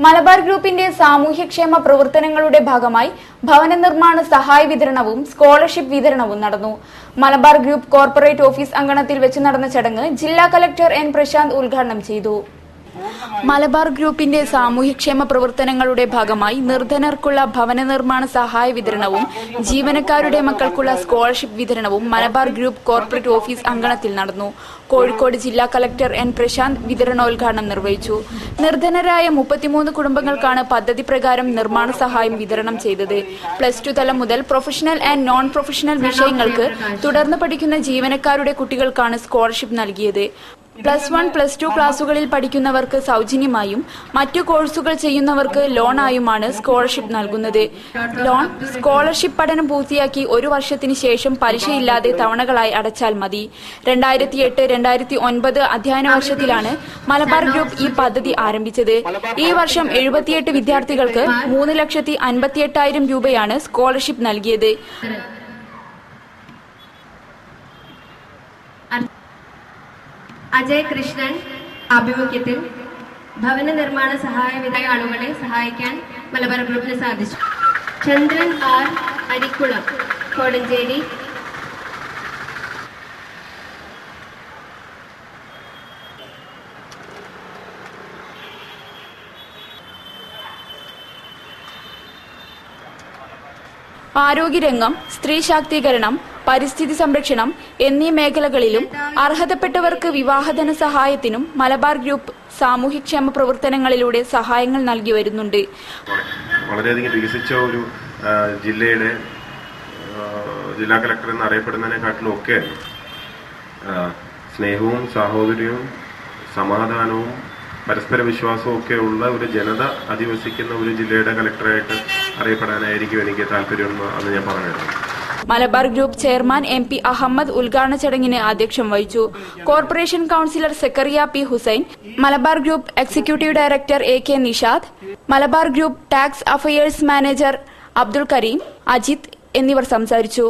മലബാർ ഗ്രൂപ്പിന്റെ സാമൂഹ്യക്ഷേമ പ്രവർത്തനങ്ങളുടെ ഭാഗമായി ഭവന നിർമ്മാണ സഹായ വിതരണവും സ്കോളർഷിപ്പ് വിതരണവും നടന്നു. മലബാർ ഗ്രൂപ്പ് കോർപ്പറേറ്റ് ഓഫീസ് അങ്കണത്തിൽ വെച്ച് നടന്ന ചടങ്ങ് ജില്ലാ കളക്ടർ എൻ പ്രശാന്ത് ഉദ്ഘാടനം ചെയ്തു. മലബാർ ഗ്രൂപ്പിന്റെ സാമൂഹ്യക്ഷേമ പ്രവർത്തനങ്ങളുടെ ഭാഗമായി നിർധനർക്കുള്ള ഭവന നിർമ്മാണ സഹായ വിതരണവും ജീവനക്കാരുടെ മക്കൾക്കുള്ള സ്കോളർഷിപ്പ് വിതരണവും മലബാർ ഗ്രൂപ്പ് കോർപ്പറേറ്റ് ഓഫീസ് അങ്കണത്തിൽ നടന്നു. കോഴിക്കോട് ജില്ലാ കളക്ടർ എൻ പ്രശാന്ത് വിതരണോദ്ഘാടനം നിർവഹിച്ചു. നിർധനരായ 33 കുടുംബങ്ങൾക്കാണ് പദ്ധതി പ്രകാരം നിർമ്മാണ സഹായം വിതരണം ചെയ്തത്. +2 തലം മുതൽ പ്രൊഫഷണൽ ആൻഡ് നോൺ പ്രൊഫഷണൽ വിഷയങ്ങൾക്ക് തുടർന്ന് പഠിക്കുന്ന ജീവനക്കാരുടെ കുട്ടികൾക്കാണ് സ്കോളർഷിപ്പ് നൽകിയത്. +1, +2 ക്ലാസുകളിൽ പഠിക്കുന്നവർക്ക് സൗജന്യമായും മറ്റു കോഴ്സുകൾ ചെയ്യുന്നവർക്ക് ലോണായുമാണ് സ്കോളർഷിപ്പ് നൽകുന്നത്. സ്കോളർഷിപ്പ് പഠനം പൂർത്തിയാക്കി 1 വർഷത്തിന് ശേഷം പലിശയില്ലാതെ തവണകളായി അടച്ചാൽ മതി. 2008-2009 അധ്യയന വർഷത്തിലാണ് മലബാർ ഗ്രൂപ്പ് ഈ പദ്ധതി ആരംഭിച്ചത്. ഈ വർഷം 78 വിദ്യാർത്ഥികൾക്ക് 3,58,000 രൂപയാണ് സ്കോളർഷിപ്പ് നൽകിയത്. അജയ് കൃഷ്ണൻ ആഭിമുഖ്യത്തിൽ ഭവന നിർമ്മാണ സഹായ വിതരണ ആളുകളെ സഹായിക്കാൻ മലബാർ ഗ്രൂപ്പിന് സാധിച്ചു. ചന്ദ്രൻ ആർ അരിക്കുളം കോടഞ്ചേരി, ആരോഗ്യരംഗം, സ്ത്രീ ശാക്തീകരണം, പരിസ്ഥിതി സംരക്ഷണം എന്നീ മേഖലകളിലും അർഹതപ്പെട്ടവർക്ക് വിവാഹധന സഹായത്തിനും മലബാർ ഗ്രൂപ്പ് സാമൂഹ്യക്ഷേമ പ്രവർത്തനങ്ങളിലൂടെ സഹായങ്ങൾ നൽകി വരുന്നുണ്ട്. വളരെയധികം വികസിച്ച ഒരു ജില്ലയുടെ ജില്ലാ കളക്ടർ എന്നറിയപ്പെടുന്നതിനെക്കാട്ടിലും ഒക്കെ സ്നേഹവും സാഹോദര്യവും സമാധാനവും പരസ്പര വിശ്വാസവും ഒക്കെ ഉള്ള ഒരു ജനത അധിവസിക്കുന്ന ഒരു ജില്ലയുടെ കളക്ടറായിട്ട് അറിയപ്പെടാനായിരിക്കും എനിക്ക് താല്പര്യമെന്ന് അന്ന് ഞാൻ പറഞ്ഞിരുന്നു. Malabar group chairman MP Ahmed ഉദ്ഘാടന ചടങ്ങിന് അധ്യക്ഷം വഹിച്ചു. Corporation councillor Zakariya P Hussain, Malabar group executive director AK Nishad, Malabar group tax affairs manager Abdul Kareem, Ajith എന്നിവർ സംസാരിച്ചു.